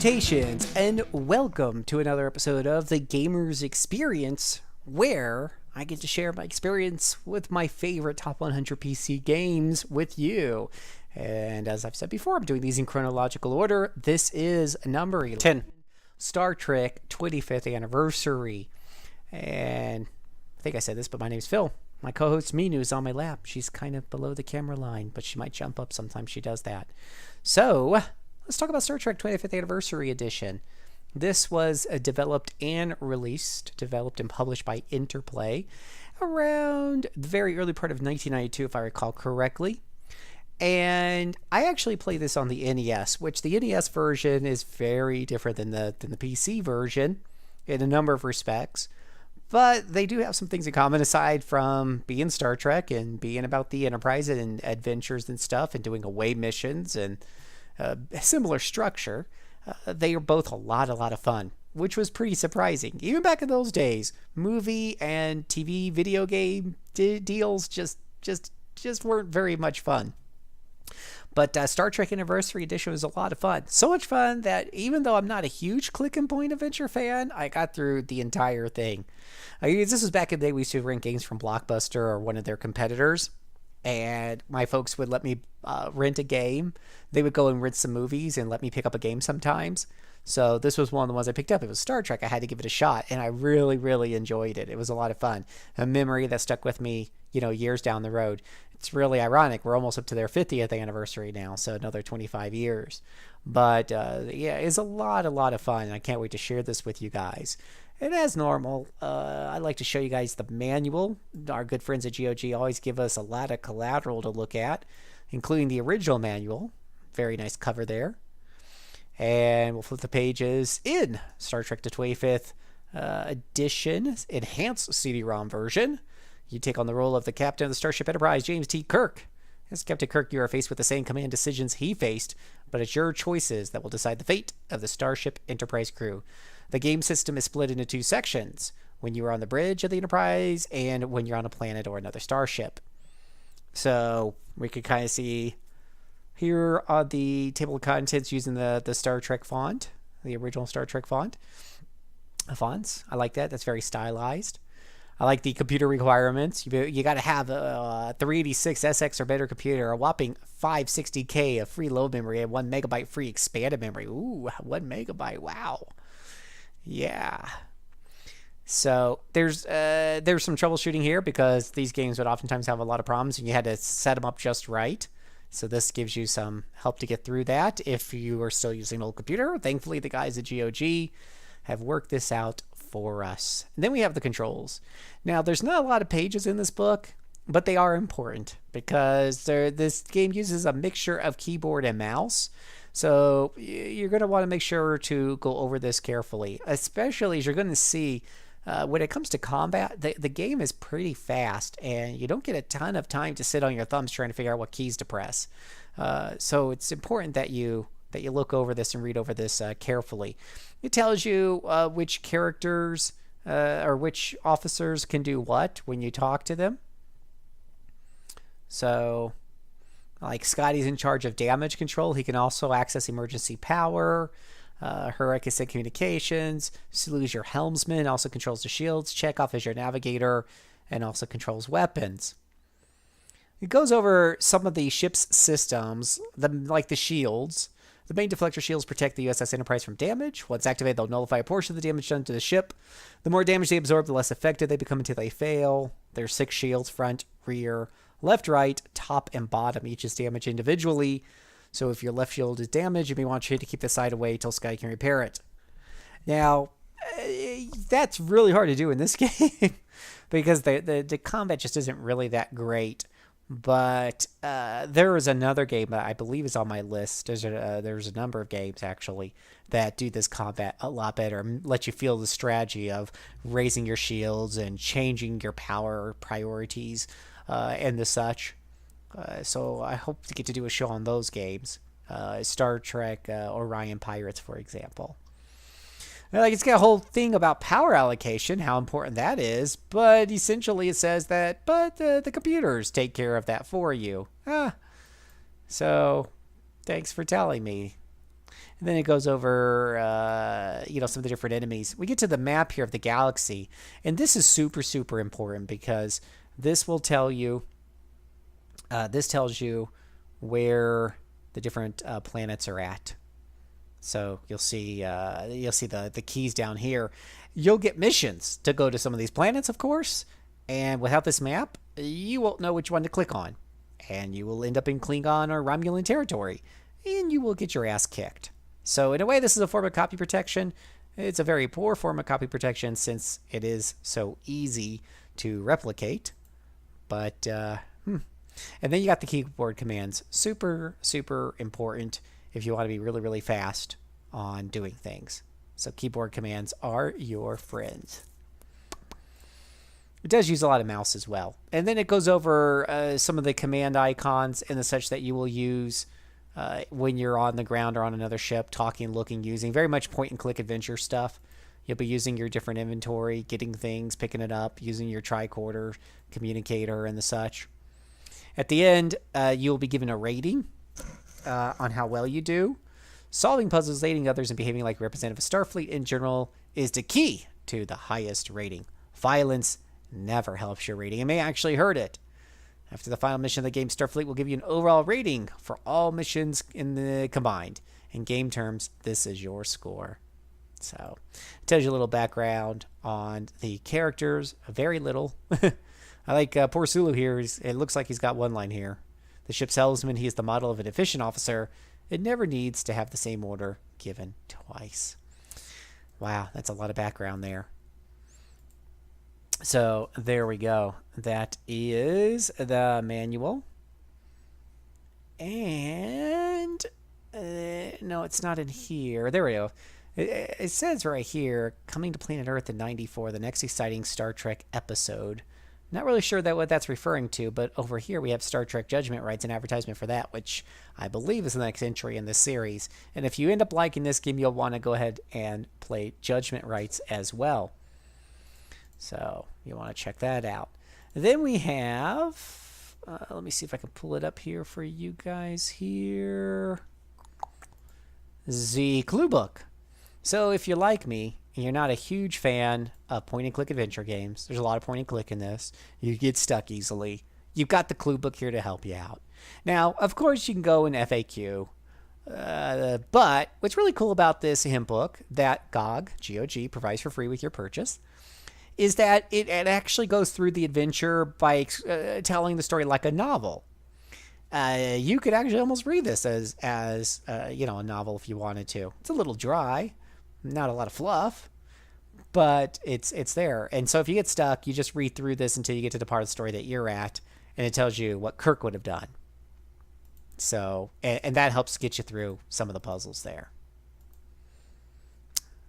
Salutations, and welcome to another episode of The Gamer's Experience, where I get to share my experience with my favorite top 100 PC games with you. And as I've said before, I'm doing these in chronological order. This is number 10, Star Trek 25th Anniversary. And I think I said this, but my name's Phil. My co-host Minu is on my lap. She's kind of below the camera line, but she might jump up sometimes she does that. So let's talk about Star Trek 25th Anniversary Edition. This was developed and published by Interplay around the very early part of 1992, if I recall correctly. And I actually played this on the NES, which the NES version is very different than the PC version in a number of respects. But they do have some things in common aside from being Star Trek and being about the Enterprise and adventures and stuff and doing away missions and a similar structure. They are both a lot of fun, which was pretty surprising. Even back in those days, movie and TV video game deals just weren't very much fun. But Star Trek Anniversary Edition was a lot of fun. So much fun that even though I'm not a huge click and point adventure fan, I got through the entire thing. This was back in the day we used to rent games from Blockbuster or one of their competitors. And my folks would let me rent a game. They would go and rent some movies and let me pick up a game sometimes. So this was one of the ones I picked up. It was Star Trek. I had to give it a shot, and I really enjoyed it. It was a lot of fun. A memory that stuck with me, years down the road. It's really ironic. We're almost up to their 50th anniversary now, so another 25 years. But yeah, it's a lot of fun, and I can't wait to share this with you guys. And as normal, I like to show you guys the manual. Our good friends at GOG always give us a lot of collateral to look at, including the original manual. Very nice cover there. And we'll flip the pages in Star Trek the 25th Edition Enhanced CD-ROM version. You take on the role of the captain of the Starship Enterprise, James T. Kirk. As Captain Kirk, you are faced with the same command decisions he faced, but it's your choices that will decide the fate of the Starship Enterprise crew. The game system is split into two sections, when you are on the bridge of the Enterprise and when you're on a planet or another starship. So we could kind of see here on the table of contents using the Star Trek font, the original Star Trek fonts. I like that. That's very stylized. I like the computer requirements. You got to have a 386 SX or better computer, a whopping 560K of free load memory, and 1 megabyte free expanded memory. Ooh, 1 megabyte. Wow. Yeah. So there's some troubleshooting here because these games would oftentimes have a lot of problems and you had to set them up just right. So this gives you some help to get through that if you are still using an old computer. Thankfully, the guys at GOG have worked this out for us. And then we have the controls. Now, there's not a lot of pages in this book, but they are important because this game uses a mixture of keyboard and mouse. So you're going to want to make sure to go over this carefully, especially as you're going to see when it comes to combat, the game is pretty fast and you don't get a ton of time to sit on your thumbs trying to figure out what keys to press. So it's important that you look over this and read over this carefully. It tells you which characters or which officers can do what when you talk to them. So like Scotty's in charge of damage control. He can also access emergency power. Hurricane said communications. Sulu's your helmsman, also controls the shields. Chekhov is your navigator and also controls weapons. It goes over some of the ship's systems, like the shields. The main deflector shields protect the USS Enterprise from damage. Once activated, they'll nullify a portion of the damage done to the ship. The more damage they absorb, the less effective they become until they fail. There's 6 shields, front, rear, left, right, top, and bottom. Each is damaged individually. So if your left shield is damaged, you may want to keep the side away until Sky can repair it. Now, that's really hard to do in this game because the combat just isn't really that great. But there is another game that I believe is on my list. There's a number of games, actually, that do this combat a lot better and let you feel the strategy of raising your shields and changing your power priorities and the such. So I hope to get to do a show on those games. Star Trek Orion Pirates, for example. It's got a whole thing about power allocation, how important that is, but essentially it says that, the computers take care of that for you. So, thanks for telling me. And then it goes over, some of the different enemies. We get to the map here of the galaxy. And this is super, super important because this will tell you, this tells you where the different planets are at. So you'll see the keys down here. You'll get missions to go to some of these planets, of course. And without this map, you won't know which one to click on. And you will end up in Klingon or Romulan territory. And you will get your ass kicked. So in a way, this is a form of copy protection. It's a very poor form of copy protection since it is so easy to replicate. But, And then you got the keyboard commands. Super, super important if you want to be really, really fast on doing things. So keyboard commands are your friends. It does use a lot of mouse as well. And then it goes over some of the command icons and the such that you will use when you're on the ground or on another ship, talking, looking, using. Very much point-and-click adventure stuff. You'll be using your different inventory, getting things, picking it up, using your tricorder, communicator, and the such. At the end, you'll be given a rating on how well you do. Solving puzzles, aiding others, and behaving like a representative of Starfleet in general is the key to the highest rating. Violence never helps your rating. It may actually hurt it. After the final mission of the game, Starfleet will give you an overall rating for all missions in the combined. In game terms, this is your score. So, it tells you a little background on the characters. Very little. I like poor Sulu here. It looks like he's got one line here. The ship's helmsman, he is the model of an efficient officer. It never needs to have the same order given twice. Wow, that's a lot of background there. So there we go. That is the manual. And no, it's not in here. There we go. It says right here, coming to planet Earth in 94, the next exciting Star Trek episode. Not really sure what that's referring to, but over here we have Star Trek Judgment Rights, an advertisement for that, which I believe is the next entry in this series. And if you end up liking this game, you'll want to go ahead and play Judgment Rights as well. So you want to check that out. Then we have, let me see if I can pull it up here for you guys here. The clue book. So if you're like me, and you're not a huge fan of point-and-click adventure games, there's a lot of point-and-click in this, you get stuck easily, you've got the clue book here to help you out. Now, of course, you can go in FAQ, but what's really cool about this hint book that GOG provides for free with your purchase is that it actually goes through the adventure by telling the story like a novel. You could actually almost read this as a novel if you wanted to. It's a little dry. Not a lot of fluff, but it's there. And so if you get stuck, you just read through this until you get to the part of the story that you're at, and it tells you what Kirk would have done. So, and that helps get you through some of the puzzles there.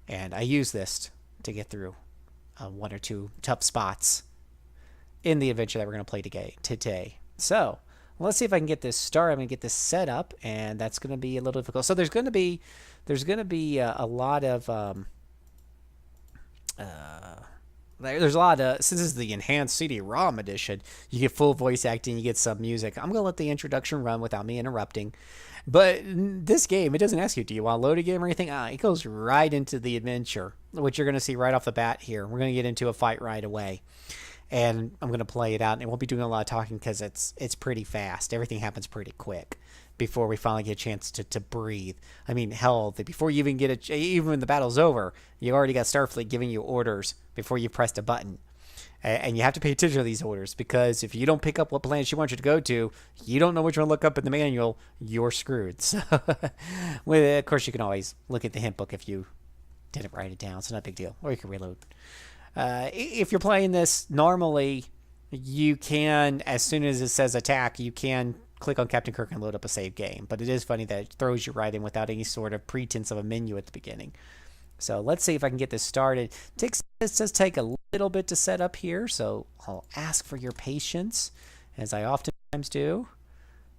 And I use this to get through one or two tough spots in the adventure that we're going to play today. So let's see if I can get this started. I'm going to get this set up, and that's going to be a little difficult. So there's going to be a lot of there's a lot of, since this is the enhanced CD-ROM edition, you get full voice acting, you get some music. I'm going to let the introduction run without me interrupting. But this game, it doesn't ask you, do you want to load a game or anything? It goes right into the adventure, which you're going to see right off the bat here. We're going to get into a fight right away. And I'm going to play it out, and it won't be doing a lot of talking because it's pretty fast. Everything happens pretty quick before we finally get a chance to breathe. I mean, hell, before you even even when the battle's over, you already got Starfleet giving you orders before you pressed a button. And you have to pay attention to these orders, because if you don't pick up what planet she wants you to go to, you don't know which one to look up in the manual, you're screwed. So, well, of course, you can always look at the hint book if you didn't write it down. It's not a big deal. Or you can reload. If you're playing this normally, you can, as soon as it says attack, you can click on Captain Kirk and load up a save game. But it is funny that it throws you right in without any sort of pretense of a menu at the beginning. So let's see if I can get this started. It does take a little bit to set up here, so I'll ask for your patience, as I oftentimes do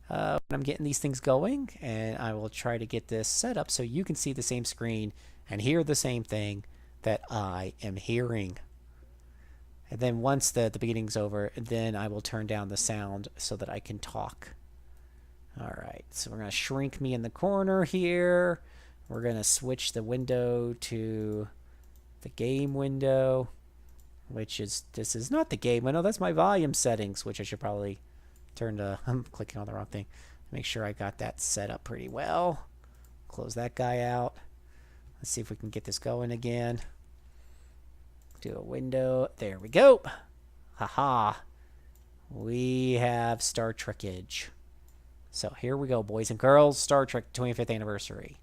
when I'm getting these things going. And I will try to get this set up so you can see the same screen and hear the same thing that I am hearing. And then once the beginning's over, then I will turn down the sound so that I can talk. All right, so we're going to shrink me in the corner here. We're going to switch the window to the game window, which is, this is not the game window. That's my volume settings, which I should probably turn to, I'm clicking on the wrong thing. Make sure I got that set up pretty well. Close that guy out. Let's see if we can get this going again. Do a window. There we go. Haha. We have Star Trekage. So here we go, boys and girls. Star Trek 25th anniversary.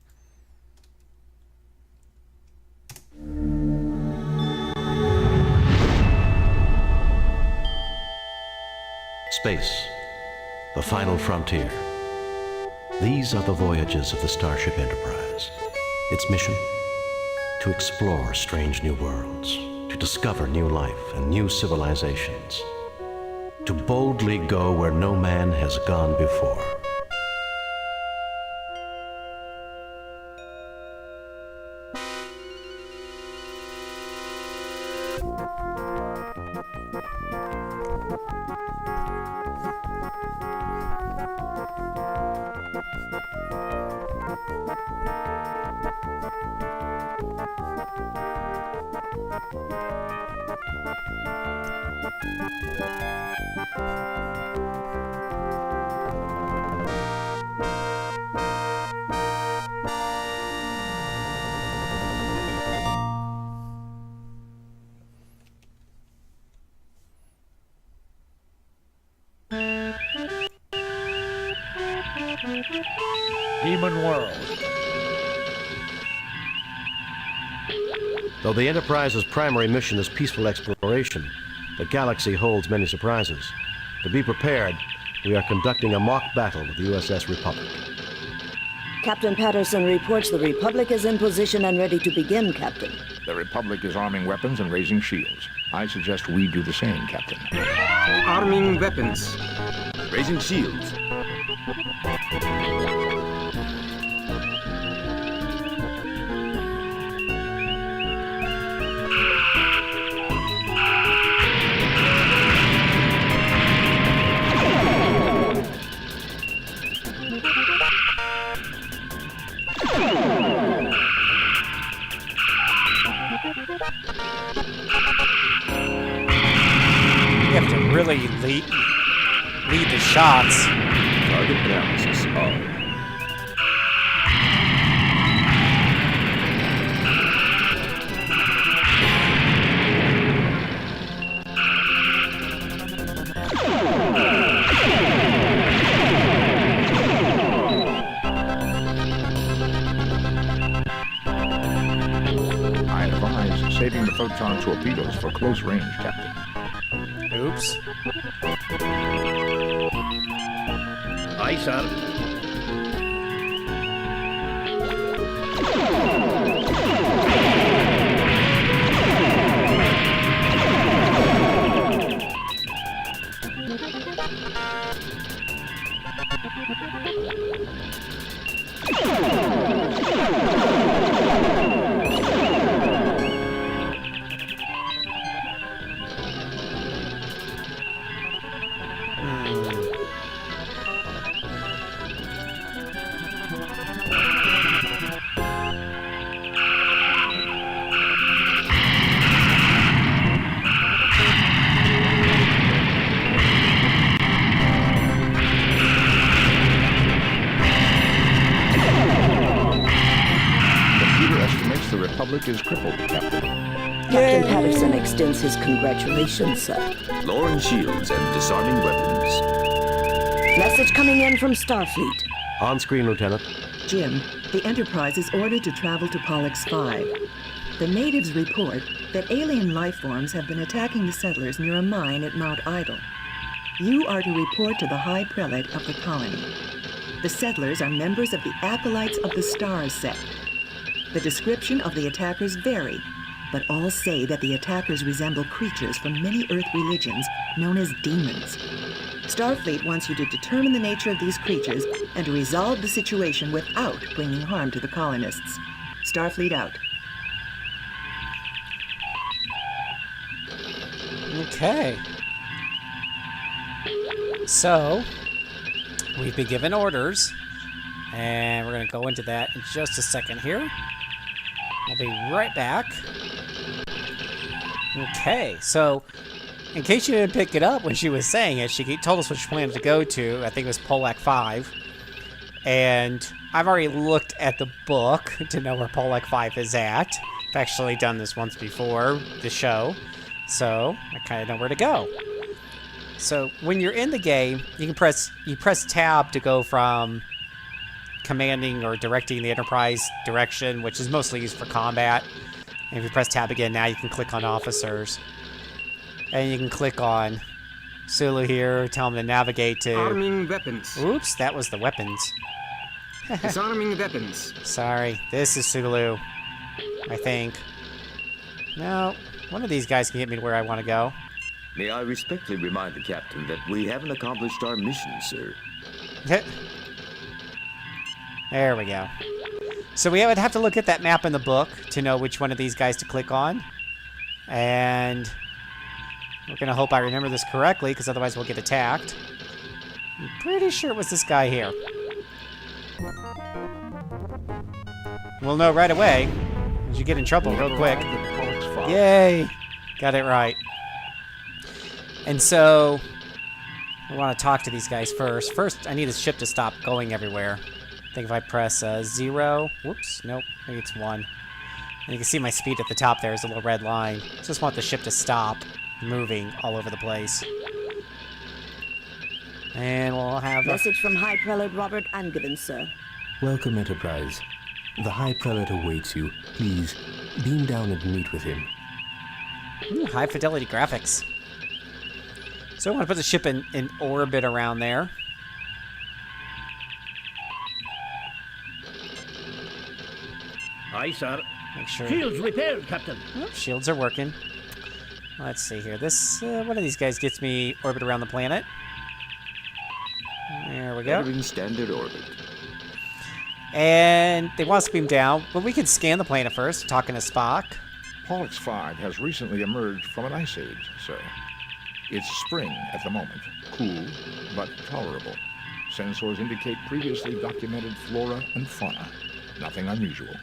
Space, the final frontier. These are the voyages of the Starship Enterprise. Its mission? To explore strange new worlds, to discover new life and new civilizations, to boldly go where no man has gone before. Demon World. Though the Enterprise's primary mission is peaceful exploration, the galaxy holds many surprises. To be prepared, we are conducting a mock battle with the USS Republic. Captain Patterson reports the Republic is in position and ready to begin, Captain. The Republic is arming weapons and raising shields. I suggest we do the same, Captain. Arming weapons. Raising shields. You have to really lead the shots. Target analysis on. I advise saving the photon torpedoes for close range, Captain. Oops. Aye, sir. The Republic is crippled, Captain. Captain Patterson extends his congratulations, sir. Lowering shields and disarming weapons. Message coming in from Starfleet. On screen, Lieutenant. Jim, the Enterprise is ordered to travel to Pollux 5. The natives report that alien life forms have been attacking the settlers near a mine at Mount Idle. You are to report to the High Prelate of the colony. The settlers are members of the Acolytes of the Stars sect. The description of the attackers vary, but all say that the attackers resemble creatures from many Earth religions known as demons. Starfleet wants you to determine the nature of these creatures and to resolve the situation without bringing harm to the colonists. Starfleet out. Okay. So, we've been given orders And we're going to go into that in just a second here. I'll be right back. Okay, so in case you didn't pick it up when she was saying it, she told us what she planned to go to. I think it was Polak 5. And I've already looked at the book to know where Polak 5 is at. I've actually done this once before, the show. So I kind of know where to go. So when you're in the game, you press tab to go from commanding or directing the Enterprise direction, which is mostly used for combat. And if you press tab again, now you can click on officers. And you can click on Sulu here, tell him to navigate to... Arming weapons. Oops, that was the weapons. Disarming weapons. Sorry, this is Sulu, I think. No, one of these guys can get me to where I want to go. May I respectfully remind the captain that we haven't accomplished our mission, sir. There we go. So we would have to look at that map in the book to know which one of these guys to click on. And we're going to hope I remember this correctly, because otherwise we'll get attacked. I'm pretty sure it was this guy here. We'll know right away, as you get in trouble real quick. Yay! Got it right. And so, we want to talk to these guys first. First, I need his ship to stop going everywhere. I think if I press 0... Whoops, nope, maybe it's 1. And you can see my speed at the top there is a little red line. Just want the ship to stop moving all over the place. And we'll have... Message from High Prelate Robert Angevin, sir. Welcome, Enterprise. The High Prelate awaits you. Please, beam down and meet with him. Ooh, high fidelity graphics. So I want to put the ship in orbit around there. Aye, sir. Make sure... Shields repaired, Captain. Oh, shields are working. Let's see here. This, one of these guys gets me orbit around the planet. There we go. Entering standard orbit. And they want us to beam down, but we can scan the planet first, talking to Spock. Pollux 5 has recently emerged from an ice age, sir. It's spring at the moment. Cool, but tolerable. Sensors indicate previously documented flora and fauna. Nothing unusual.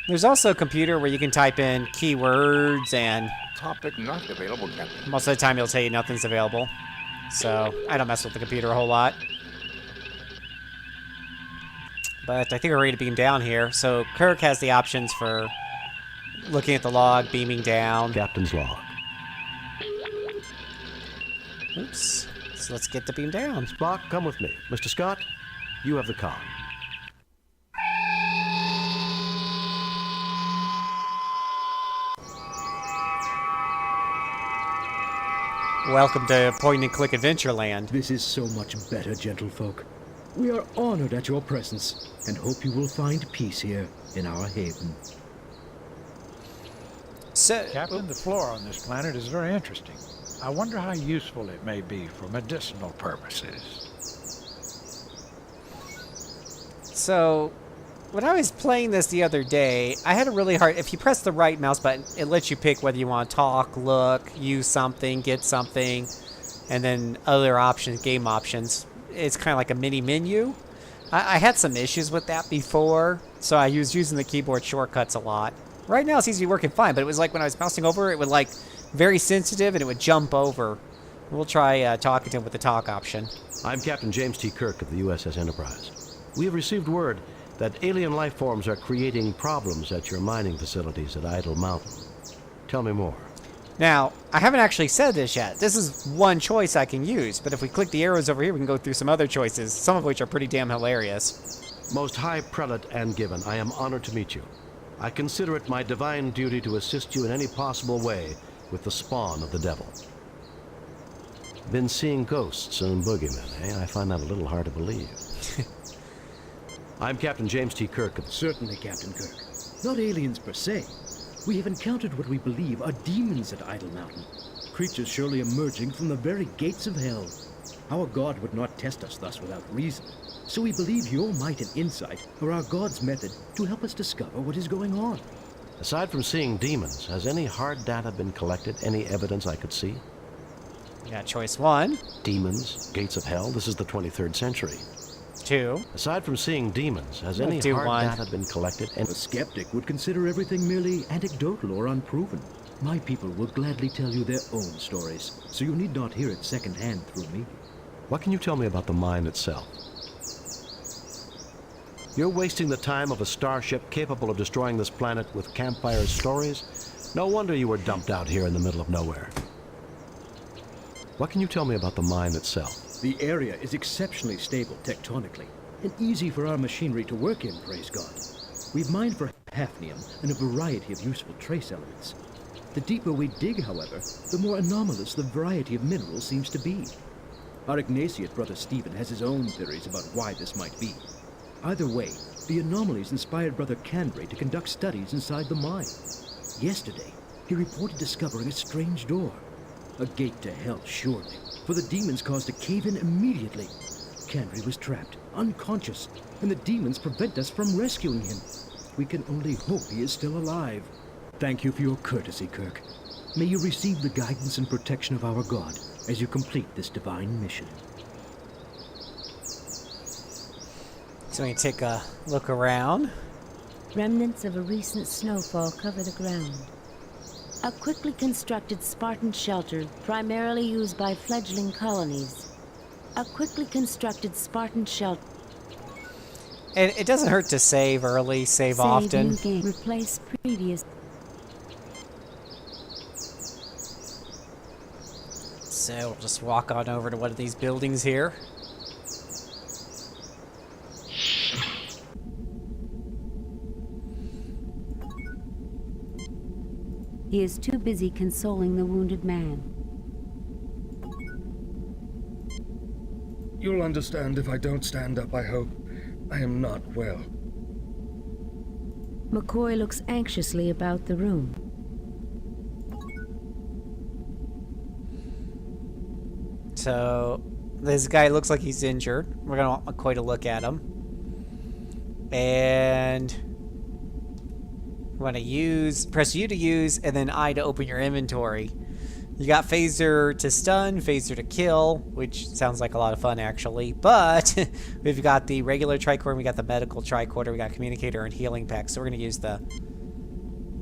There's also a computer where you can type in keywords, and Topic not available, Captain. most of the time it'll tell you nothing's available. So I don't mess with the computer a whole lot. But I think we're ready to beam down here. So Kirk has the options for looking at the log, beaming down. Captain's log. Oops. So let's get the beam down. Spock, come with me. Mr. Scott, you have the con. Welcome to point-and-click Adventureland. This is so much better, gentlefolk. We are honored at your presence, and hope you will find peace here in our haven. So, Captain, the flora on this planet is very interesting. I wonder how useful it may be for medicinal purposes. So, when I was playing this the other day, I had a really hard... If you press the right mouse button, it lets you pick whether you want to talk, look, use something, get something, and then other options, game options. It's kind of like a mini menu. I had some issues with that before, so I was using the keyboard shortcuts a lot. Right now it seems to be working fine, but it was like when I was mousing over, it would like very sensitive and it would jump over. We'll try talking to him with the talk option. I'm Captain James T. Kirk of the USS Enterprise. We have received word that alien life forms are creating problems at your mining facilities at Idle Mountain. Tell me more. Now, I haven't actually said this yet. This is one choice I can use, but if we click the arrows over here, we can go through some other choices, some of which are pretty damn hilarious. Most High Prelate Angevin, I am honored to meet you. I consider it my divine duty to assist you in any possible way with the spawn of the devil. Been seeing ghosts and boogeymen, eh? I find that a little hard to believe. I'm Captain James T. Kirk of... Certainly, Captain Kirk. Not aliens per se. We have encountered what we believe are demons at Idle Mountain. Creatures surely emerging from the very gates of hell. Our God would not test us thus without reason. So we believe your might and insight are our God's method to help us discover what is going on. Aside from seeing demons, has any hard data been collected? Any evidence I could see? You got choice 1. Demons, gates of hell, this is the 23rd century. 2. Aside from seeing demons, has any do hard 1. data been collected? A skeptic would consider everything merely anecdotal or unproven. My people will gladly tell you their own stories, so you need not hear it secondhand through me. What can you tell me about the mine itself? You're wasting the time of a starship capable of destroying this planet with campfire stories? No wonder you were dumped out here in the middle of nowhere. What can you tell me about the mine itself? The area is exceptionally stable tectonically, and easy for our machinery to work in, praise God. We've mined for hafnium and a variety of useful trace elements. The deeper we dig, however, the more anomalous the variety of minerals seems to be. Our Ignatiate brother Stephen has his own theories about why this might be. Either way, the anomalies inspired Brother Candray to conduct studies inside the mine. Yesterday, he reported discovering a strange door. A gate to hell, surely, for the demons caused a cave-in immediately. Candray was trapped, unconscious, and the demons prevent us from rescuing him. We can only hope he is still alive. Thank you for your courtesy, Kirk. May you receive the guidance and protection of our God as you complete this divine mission. So we can take a look around. Remnants of a recent snowfall cover the ground. A quickly constructed Spartan shelter primarily used by fledgling colonies. A quickly constructed Spartan shelter. And it doesn't hurt to save early, save often. New game. Replace previous. So we'll just walk on over to one of these buildings here. He is too busy consoling the wounded man. You'll understand if I don't stand up, I hope. I am not well. McCoy looks anxiously about the room. So this guy looks like he's injured. We're gonna want McCoy to look at him. And we're gonna press U to use, and then I to open your inventory. You got phaser to stun, phaser to kill, which sounds like a lot of fun actually. But we've got the regular tricorder, we got the medical tricorder, we got communicator and healing pack. So we're gonna use the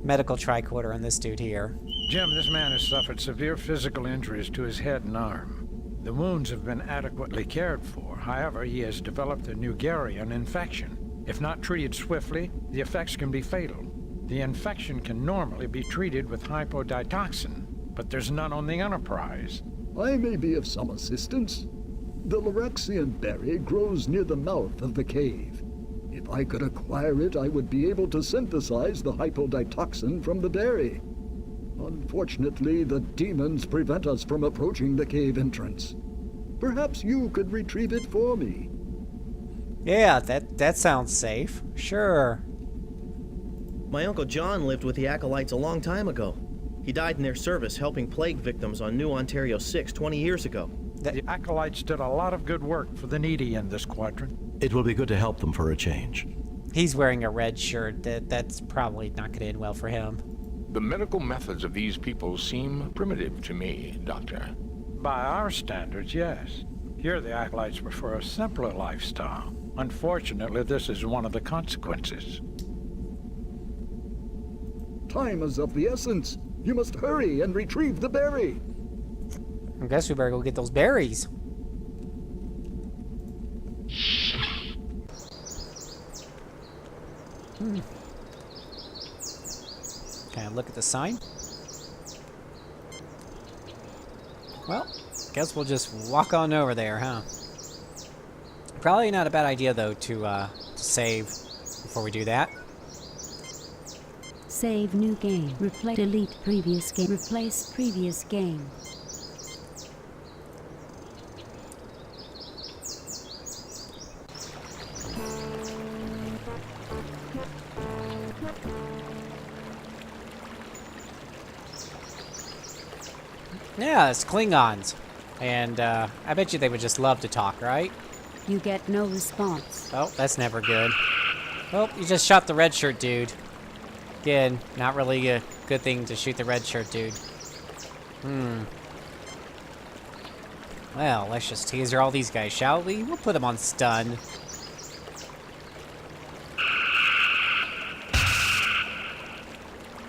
medical tricorder on this dude here. Jim, this man has suffered severe physical injuries to his head and arm. The wounds have been adequately cared for. However, he has developed a Nugarian infection. If not treated swiftly, the effects can be fatal. The infection can normally be treated with hypoditoxin, but there's none on the Enterprise. I may be of some assistance. The Lorexian berry grows near the mouth of the cave. If I could acquire it, I would be able to synthesize the hypoditoxin from the berry. Unfortunately, the demons prevent us from approaching the cave entrance. Perhaps you could retrieve it for me. Yeah, that sounds safe. Sure. My Uncle John lived with the Acolytes a long time ago. He died in their service helping plague victims on New Ontario 6 20 years ago. The Acolytes did a lot of good work for the needy in this quadrant. It will be good to help them for a change. He's wearing a red shirt. That's probably not going to end well for him. The medical methods of these people seem primitive to me, Doctor. By our standards, yes. Here the Acolytes prefer a simpler lifestyle. Unfortunately, this is one of the consequences. Time is of the essence. You must hurry and retrieve the berry. I guess we better go get those berries. Can I look at the sign? Well, guess we'll just walk on over there, huh? Probably not a bad idea, though, to save before we do that. Save new game. Delete previous game. Replace previous game. Yeah, it's Klingons. And I bet you they would just love to talk, right? You get no response. Oh, that's never good. Oh, you just shot the red shirt dude. Again, not really a good thing to shoot the red shirt dude. Well, let's just taser all these guys, shall we? We'll put them on stun.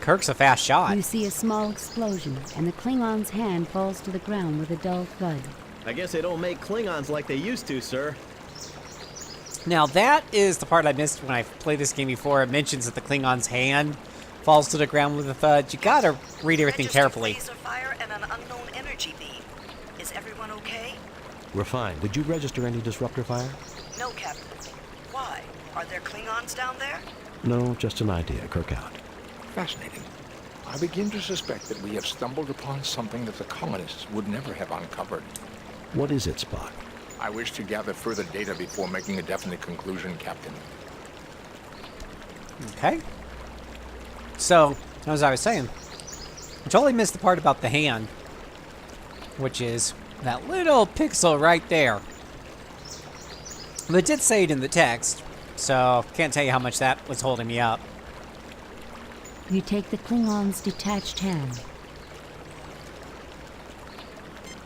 Kirk's a fast shot. You see a small explosion, and the Klingon's hand falls to the ground with a dull thud. I guess they don't make Klingons like they used to, sir. Now that is the part I missed when I played this game before. It mentions that the Klingon's hand falls to the ground with a thud. You gotta read everything carefully. Laser fire and an unknown energy beam. Is everyone okay? We're fine. Did you register any disruptor fire? No, Captain. Why? Are there Klingons down there? No, just an idea. Kirk out. Fascinating. I begin to suspect that we have stumbled upon something that the colonists would never have uncovered. What is it, Spock? I wish to gather further data before making a definite conclusion, Captain. Okay. So, as I was saying, I totally missed the part about the hand, which is that little pixel right there. But it did say it in the text, so can't tell you how much that was holding me up. You take the Klingon's detached hand.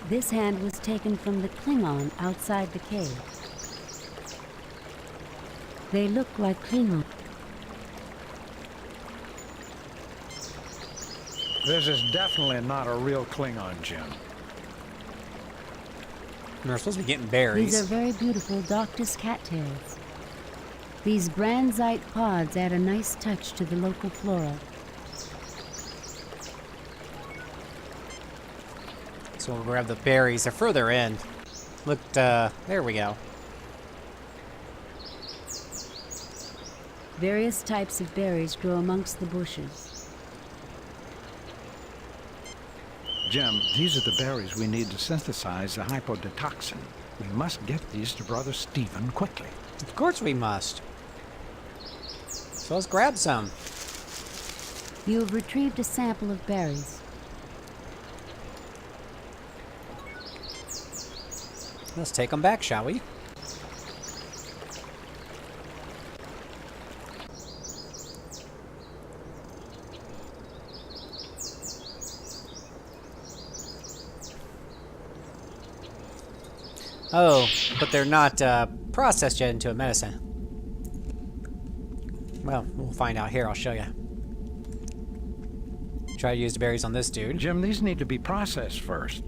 This hand was taken from the Klingon outside the cave. They look like Klingon. This is definitely not a real Klingon, Jim. We're supposed to be getting berries. These are very beautiful Doctus cattails. These branzite pods add a nice touch to the local flora. So we'll grab the berries. They're further in. Look, there we go. Various types of berries grow amongst the bushes. Jim, these are the berries we need to synthesize the hypodetoxin. We must get these to Brother Stephen quickly. Of course we must. So let's grab some. You have retrieved a sample of berries. Let's take them back, shall we? Oh, but they're not processed yet into a medicine. Well, we'll find out here. I'll show you. Try to use the berries on this dude. Jim, these need to be processed first.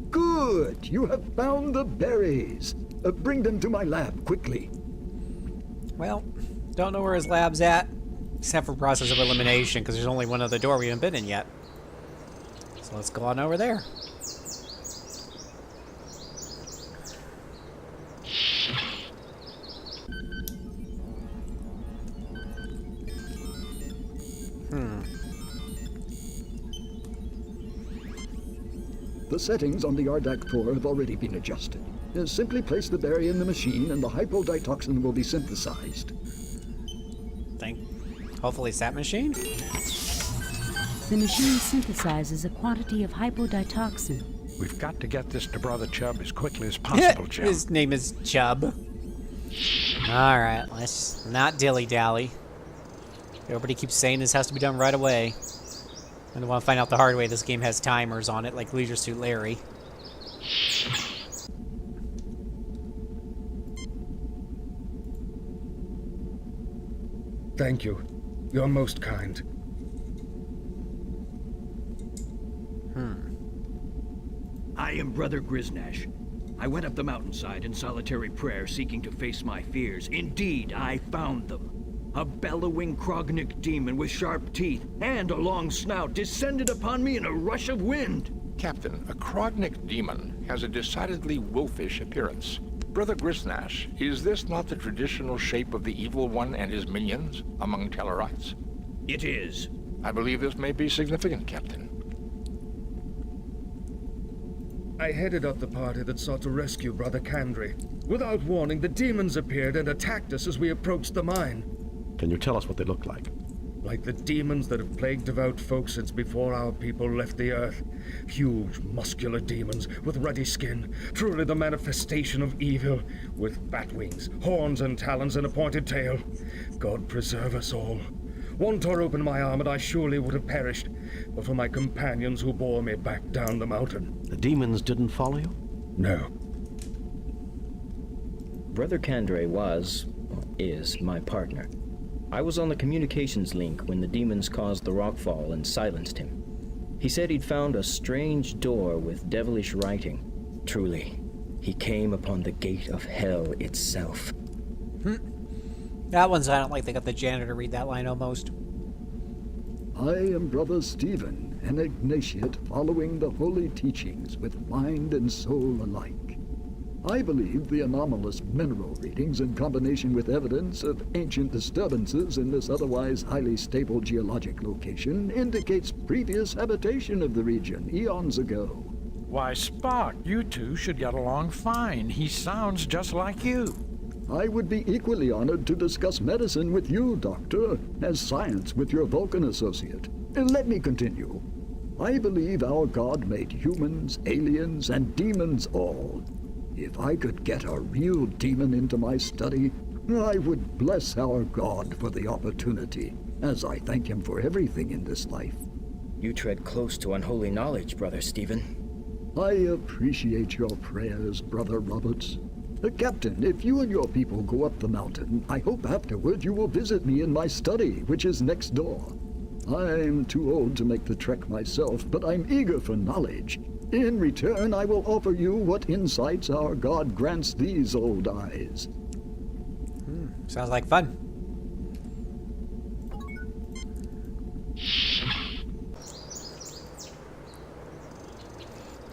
Good! You have found the berries. Bring them to my lab, quickly. Well, don't know where his lab's at, except for process of elimination, because there's only one other door we haven't been in yet. So let's go on over there. The settings on the Ardak 4 have already been adjusted. Simply place the berry in the machine and the hypoditoxin will be synthesized. Hopefully it's that machine. The machine synthesizes a quantity of hypoditoxin. We've got to get this to Brother Chubb as quickly as possible, Jim. His name is Chubb. Alright, let's not dilly-dally. Everybody keeps saying this has to be done right away. And I want to find out the hard way this game has timers on it, like Leisure Suit Larry. Thank you. You're most kind. I am Brother Griznash. I went up the mountainside in solitary prayer, seeking to face my fears. Indeed, I found them. A bellowing Krognik demon with sharp teeth and a long snout descended upon me in a rush of wind. Captain, a Krognik demon has a decidedly wolfish appearance. Brother Griznash, is this not the traditional shape of the Evil One and his minions among Tellarites? It is. I believe this may be significant, Captain. I headed up the party that sought to rescue Brother Kandri. Without warning, the demons appeared and attacked us as we approached the mine. Can you tell us what they look like? Like the demons that have plagued devout folk since before our people left the earth. Huge, muscular demons with ruddy skin, truly the manifestation of evil, with bat wings, horns and talons and a pointed tail. God preserve us all. One tore open my arm and I surely would have perished, but for my companions who bore me back down the mountain. The demons didn't follow you? No. Brother Kandre is my partner. I was on the communications link when the demons caused the rockfall and silenced him. He said he'd found a strange door with devilish writing. Truly, he came upon the gate of hell itself. That one sounded like they got the janitor read that line almost. I am Brother Stephen, an Ignatiate following the holy teachings with mind and soul alike. I believe the anomalous mineral readings in combination with evidence of ancient disturbances in this otherwise highly stable geologic location indicates previous habitation of the region eons ago. Why, Spock, you two should get along fine. He sounds just like you. I would be equally honored to discuss medicine with you, Doctor, as science with your Vulcan associate. Let me continue. I believe our God made humans, aliens, and demons all. If I could get a real demon into my study, I would bless our God for the opportunity, as I thank him for everything in this life. You tread close to unholy knowledge, Brother Stephen. I appreciate your prayers, Brother Roberts. Captain, if you and your people go up the mountain, I hope afterward you will visit me in my study, which is next door. I'm too old to make the trek myself, but I'm eager for knowledge. In return, I will offer you what insights our God grants these old eyes. Sounds like fun.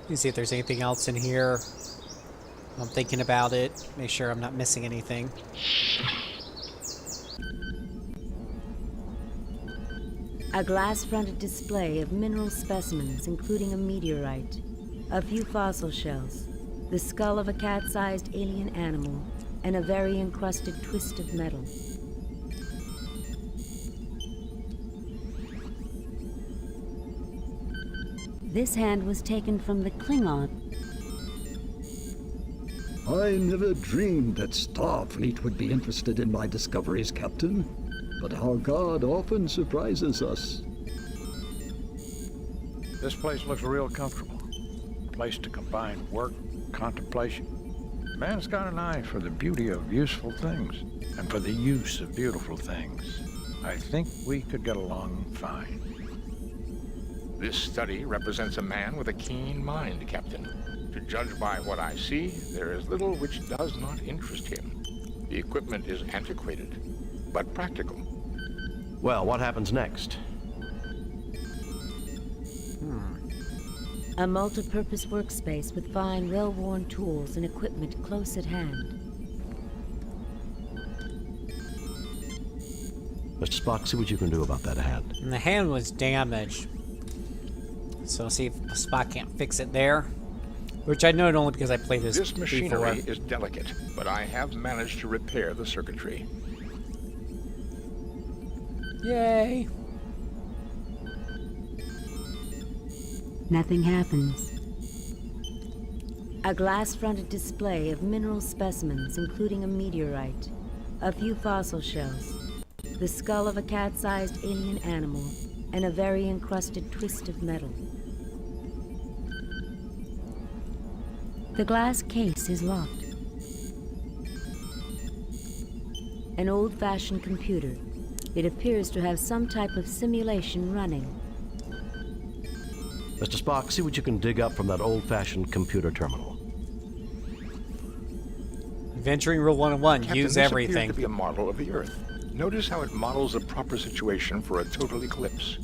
You see if there's anything else in here. I'm thinking about it. Make sure I'm not missing anything. A glass-fronted display of mineral specimens, including a meteorite, a few fossil shells, the skull of a cat-sized alien animal, and a very encrusted twist of metal. This hand was taken from the Klingon. I never dreamed that Starfleet would be interested in my discoveries, Captain. But our God often surprises us. This place looks real comfortable. A place to combine work, contemplation. Man's got an eye for the beauty of useful things and for the use of beautiful things. I think we could get along fine. This study represents a man with a keen mind, Captain. To judge by what I see, there is little which does not interest him. The equipment is antiquated, but practical. Well, what happens next? A multi-purpose workspace with fine, well-worn tools and equipment close at hand. Mr. Spock, see what you can do about that hand. And the hand was damaged. So see if Spock can't fix it there. Which I know only because I played this machinery before. is delicate, but I have managed to repair the circuitry. Yay! Nothing happens. A glass-fronted display of mineral specimens, including a meteorite, a few fossil shells, the skull of a cat-sized alien animal, and a very encrusted twist of metal. The glass case is locked. An old-fashioned computer. It appears to have some type of simulation running. Mr. Spock, see what you can dig up from that old-fashioned computer terminal. Adventuring Rule 101, Captain, use this everything. appears to be a model of the Earth. Notice how it models a proper situation for a total eclipse.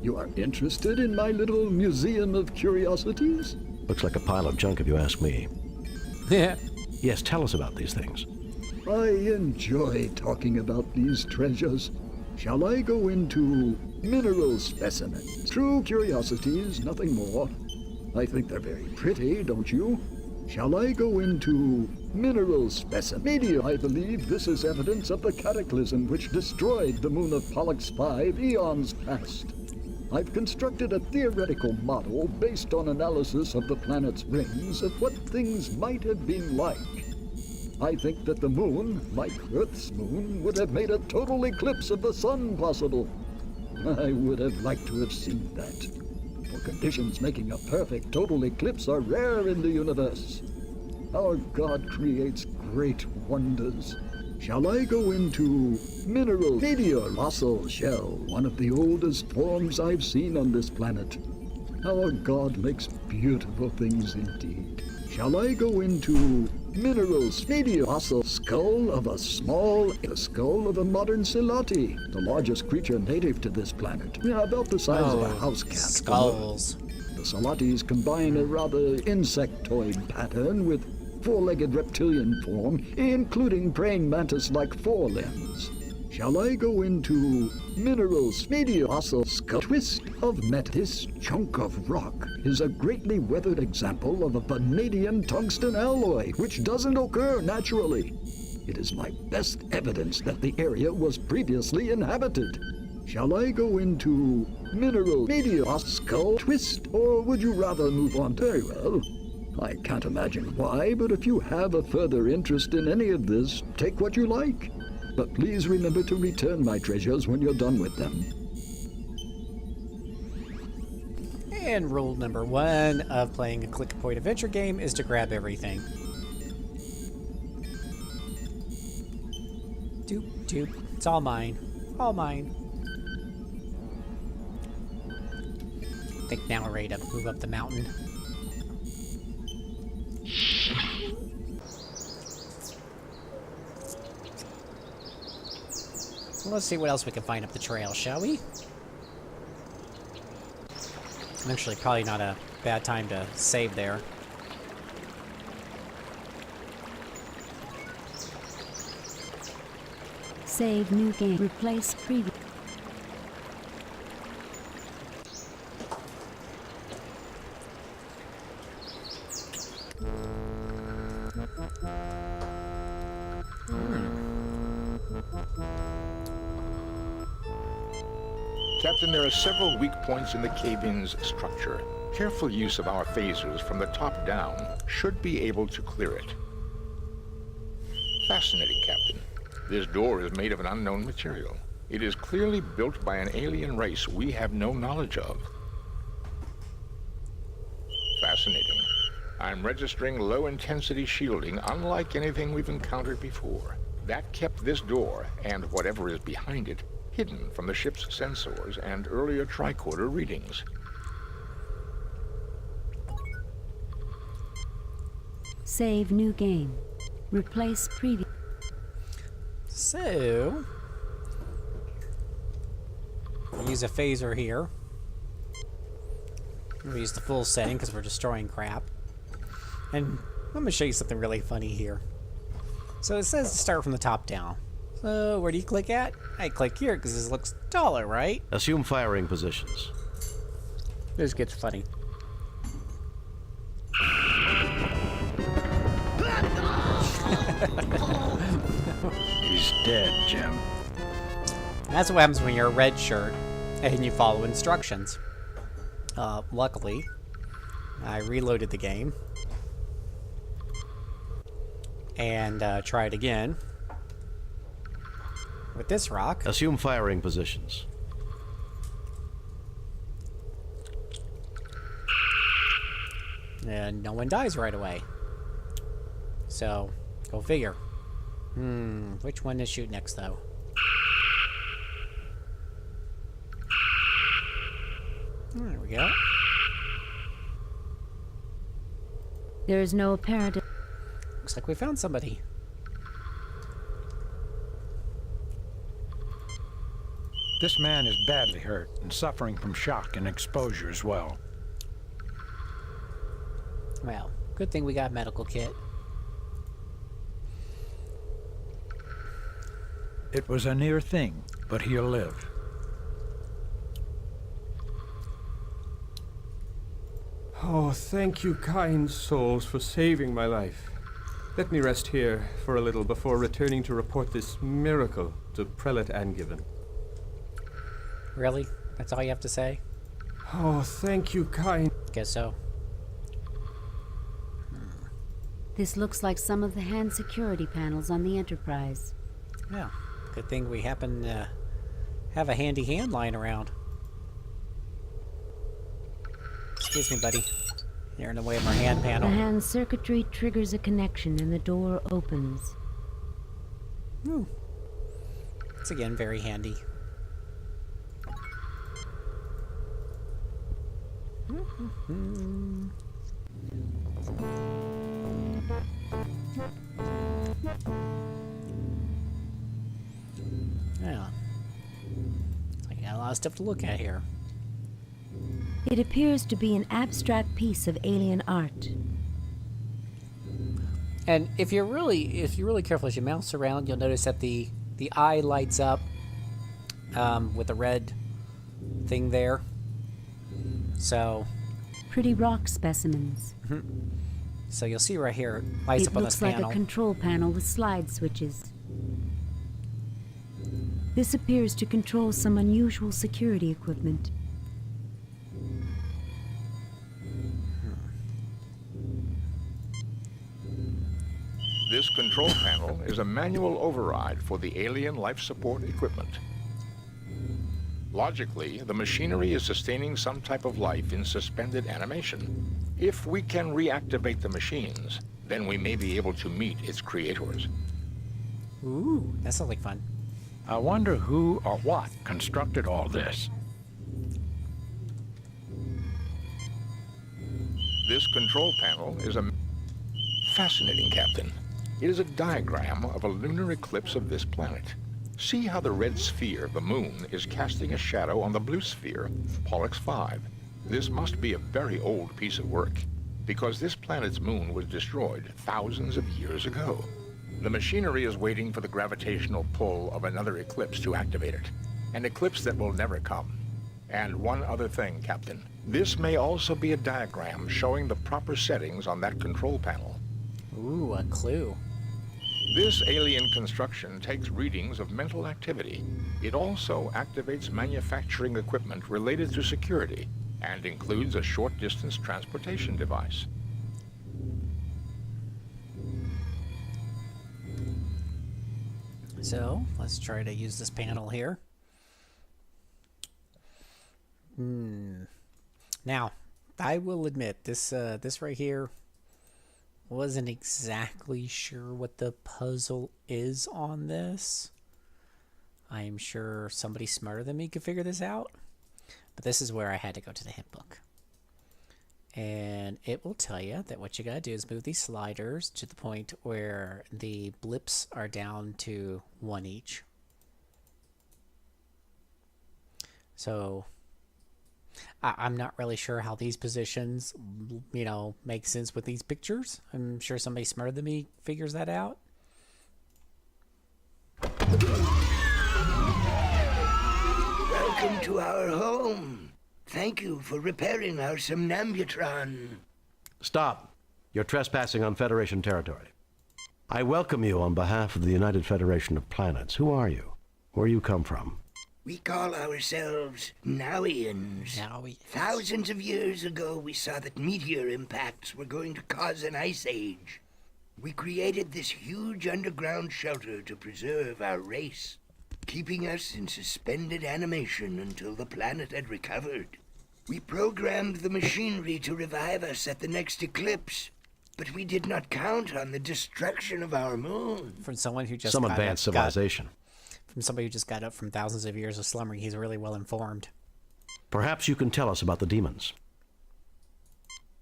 You are interested in my little museum of curiosities? Looks like a pile of junk if you ask me. Yeah. Yes, tell us about these things. I enjoy talking about these treasures. Shall I go into mineral specimens? True curiosities, nothing more. I think they're very pretty, don't you? Shall I go into mineral specimens? Media, I believe this is evidence of the cataclysm which destroyed the moon of Pollux 5 eons past. I've constructed a theoretical model based on analysis of the planet's rings of what things might have been like. I think that the moon, like Earth's moon, would have made a total eclipse of the sun possible. I would have liked to have seen that. For conditions making a perfect total eclipse are rare in the universe. Our God creates great wonders. Shall I go into mineral meteor fossil shell, one of the oldest forms I've seen on this planet? Our God makes beautiful things indeed. Shall I go into minerals meteor fossil skull of a skull of a modern Silati, the largest creature native to this planet, about the size of a house cat. Skulls. The Salatis combine a rather insectoid pattern with four-legged reptilian form, including praying mantis-like forelimbs. Shall I go into minerals meteor fossil skull twist of This chunk of rock is a greatly weathered example of a vanadium tungsten alloy, which doesn't occur naturally. It is my best evidence that the area was previously inhabited. Shall I go into mineral meteor skull twist, or would you rather move on? Very well. I can't imagine why, but if you have a further interest in any of this, take what you like. But please remember to return my treasures when you're done with them. And rule number 1 of playing a click-and-point adventure game is to grab everything. Doop, doop. It's all mine. All mine. I think now we're ready to move up the mountain. Let's see what else we can find up the trail, shall we? Actually, probably not a bad time to save there. Save new game. Replace previous. Captain, there are several weak points in the cave-in's structure. Careful use of our phasers from the top down should be able to clear it. Fascinating, Captain. This door is made of an unknown material. It is clearly built by an alien race we have no knowledge of. Fascinating. I'm registering low-intensity shielding unlike anything we've encountered before. That kept this door, and whatever is behind it, hidden from the ship's sensors and earlier tricorder readings. Save new game. Replace previous. So, we'll use a phaser here. We'll use the full setting because we're destroying crap. And I'm going to show you something really funny here. So it says to start from the top down. So where do you click at? I click here because this looks taller, right? Assume firing positions. This gets funny. He's dead, Jim. That's what happens when you're a red shirt and you follow instructions. Luckily, I reloaded the game and tried again with this rock. Assume firing positions. And no one dies right away. So, go figure. Which one to shoot next, though? There we go. There is no apparent... Looks like we found somebody. This man is badly hurt and suffering from shock and exposure as well. Well, good thing we got a medical kit. It was a near thing, but he'll live. Oh, thank you, kind souls, for saving my life. Let me rest here for a little before returning to report this miracle to Prelate Angiven. Really? That's all you have to say? Oh, thank you, kind... Guess so. This looks like some of the hand security panels on the Enterprise. Yeah. Good thing we happen to have a handy hand lying around. Excuse me, buddy. You're in the way of our hand panel. The hand circuitry triggers a connection and the door opens. Ooh. It's again very handy. Yeah. I got a lot of stuff to look at here. It appears to be an abstract piece of alien art. And if you're really careful as you mouse around, you'll notice that the eye lights up with a red thing there. So Pretty rock specimens. So you'll see right here, it lights up on this looks like panel. a control panel with slide switches. This appears to control some unusual security equipment. This control panel is a manual override for the alien life support equipment. Logically, the machinery is sustaining some type of life in suspended animation. If we can reactivate the machines, then we may be able to meet its creators. Ooh, that sounds like fun. I wonder who or what constructed all this. This control panel is a fascinating, Captain. It is a diagram of a lunar eclipse of this planet. See how the red sphere, the moon, is casting a shadow on the blue sphere, Pollux 5. This must be a very old piece of work, because this planet's moon was destroyed thousands of years ago. The machinery is waiting for the gravitational pull of another eclipse to activate it, an eclipse that will never come. And one other thing, Captain. This may also be a diagram showing the proper settings on that control panel. Ooh, a clue. This alien construction takes readings of mental activity. It also activates manufacturing equipment related to security and includes a short-distance transportation device. So, let's try to use this panel here. Now, I will admit, this right here, wasn't exactly sure what the puzzle is on this. I am sure somebody smarter than me could figure this out. But this is where I had to go to the hint book. And it will tell you that what you gotta do is move these sliders to the point where the blips are down to 1 each. So I'm not really sure how these positions, make sense with these pictures. I'm sure somebody smarter than me figures that out. Welcome to our home. Thank you for repairing our somnambutron. Stop. You're trespassing on Federation territory. I welcome you on behalf of the United Federation of Planets. Who are you? Where you come from? We call ourselves Nowians. Thousands of years ago, we saw that meteor impacts were going to cause an ice age. We created this huge underground shelter to preserve our race, keeping us in suspended animation until the planet had recovered. We programmed the machinery to revive us at the next eclipse, but we did not count on the destruction of our moon. From someone who just Some advanced civilization. From somebody who just got up from thousands of years of slumbering, he's really well informed. Perhaps you can tell us about the demons.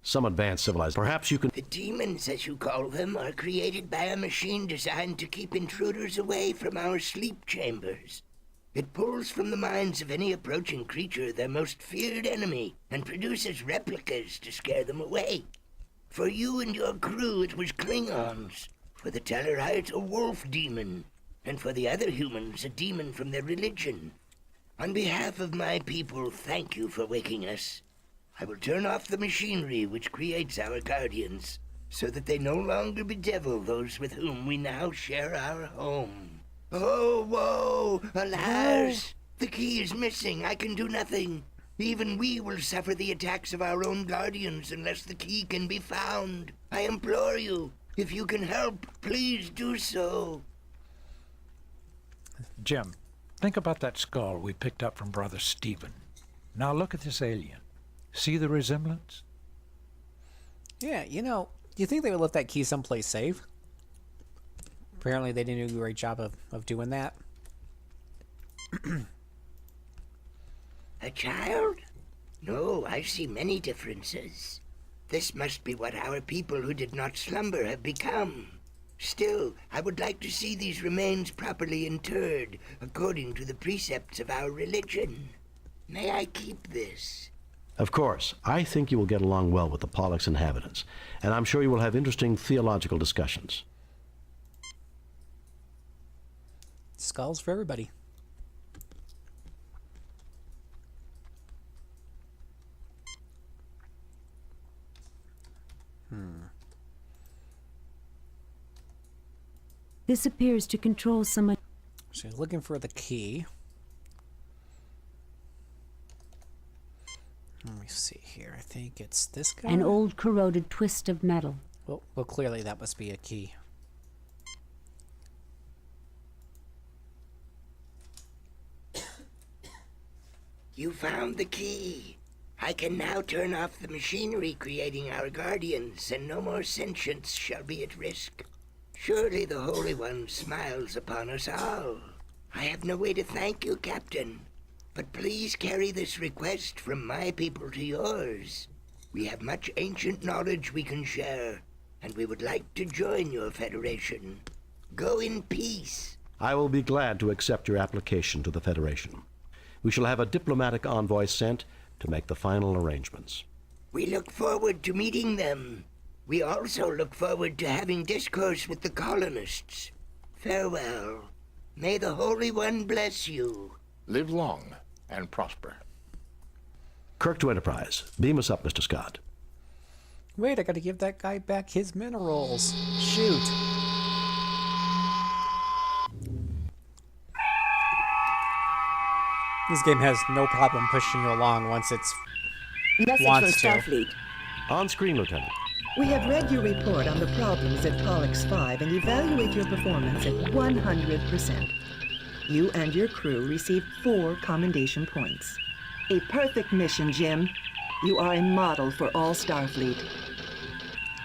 Some advanced civilization. Perhaps you can... The demons, as you call them, are created by a machine designed to keep intruders away from our sleep chambers. It pulls from the minds of any approaching creature their most feared enemy and produces replicas to scare them away. For you and your crew, it was Klingons. For the Tellarites, a wolf demon. And for the other humans, a demon from their religion. On behalf of my people, thank you for waking us. I will turn off the machinery which creates our guardians, so that they no longer bedevil those with whom we now share our home. Oh, woe! Alas! The key is missing. I can do nothing. Even we will suffer the attacks of our own guardians unless the key can be found. I implore you, if you can help, please do so. Jim, think about that skull we picked up from Brother Stephen. Now look at this alien. See the resemblance? Yeah, do you think they would let that key someplace safe? Apparently they didn't do a great job of doing that. A child? No, I see many differences. This must be what our people who did not slumber have become. Still, I would like to see these remains properly interred, according to the precepts of our religion. May I keep this? Of course. I think you will get along well with the Pollux inhabitants, and I'm sure you will have interesting theological discussions. Skulls for everybody. This appears to control some... So looking for the key. Let me see here. I think it's this guy. An old corroded twist of metal. Well, clearly that must be a key. You found the key. I can now turn off the machinery creating our guardians, and no more sentience shall be at risk. Surely the Holy One smiles upon us all. I have no way to thank you, Captain, but please carry this request from my people to yours. We have much ancient knowledge we can share, and we would like to join your federation. Go in peace. I will be glad to accept your application to the Federation. We shall have a diplomatic envoy sent to make the final arrangements. We look forward to meeting them. We also look forward to having discourse with the colonists. Farewell. May the Holy One bless you. Live long and prosper. Kirk to Enterprise. Beam us up, Mr. Scott. Wait, I gotta give that guy back his minerals. Shoot. This game has no problem pushing you along once it's Message wants from to. Starfleet. On screen, Lieutenant. We have read your report on the problems at Pollux 5 and evaluate your performance at 100%. You and your crew received 4 commendation points. A perfect mission, Jim. You are a model for all Starfleet.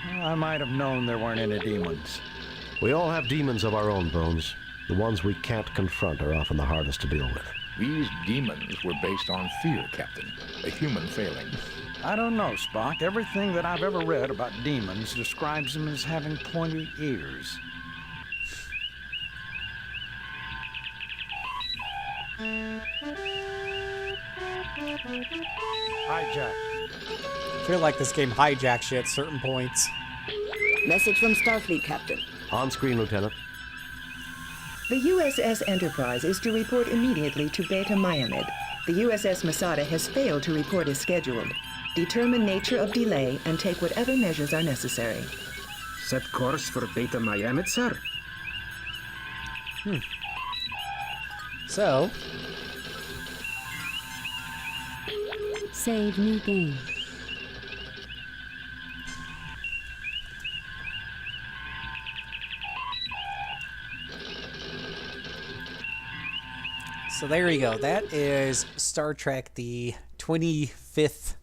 I might have known there weren't any demons. We all have demons of our own, Bones. The ones we can't confront are often the hardest to deal with. These demons were based on fear, Captain. A human failing. I don't know, Spock. Everything that I've ever read about demons describes them as having pointy ears. Hijack. I feel like this game hijacks you at certain points. Message from Starfleet, Captain. On screen, Lieutenant. The USS Enterprise is to report immediately to Beta Myamed. The USS Masada has failed to report as scheduled. Determine nature of delay and take whatever measures are necessary. Set course for Beta Myamed, sir. So, Save new game. so there you go. That is Star Trek, the 25th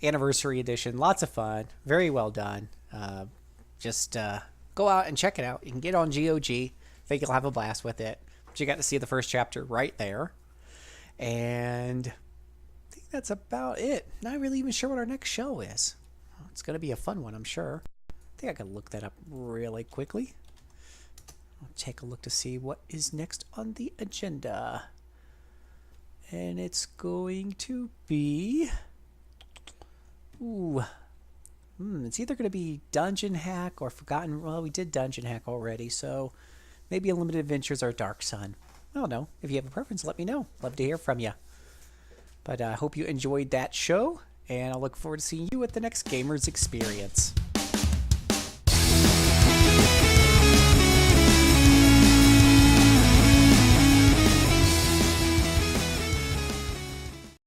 anniversary edition. Lots of fun. Very well done. Just go out and check it out. You can get on GOG. I think you'll have a blast with it. But you got to see the first chapter right there. And I think that's about it. Not really even sure what our next show is. It's going to be a fun one, I'm sure. I think I can look that up really quickly. I'll take a look to see what is next on the agenda. And it's going to be... Ooh. It's either going to be Dungeon Hack or Forgotten... Well, we did Dungeon Hack already, so maybe Unlimited Adventures or Dark Sun. I don't know. If you have a preference, let me know. Love to hear from you. But I hope you enjoyed that show, and I look forward to seeing you at the next Gamers Experience.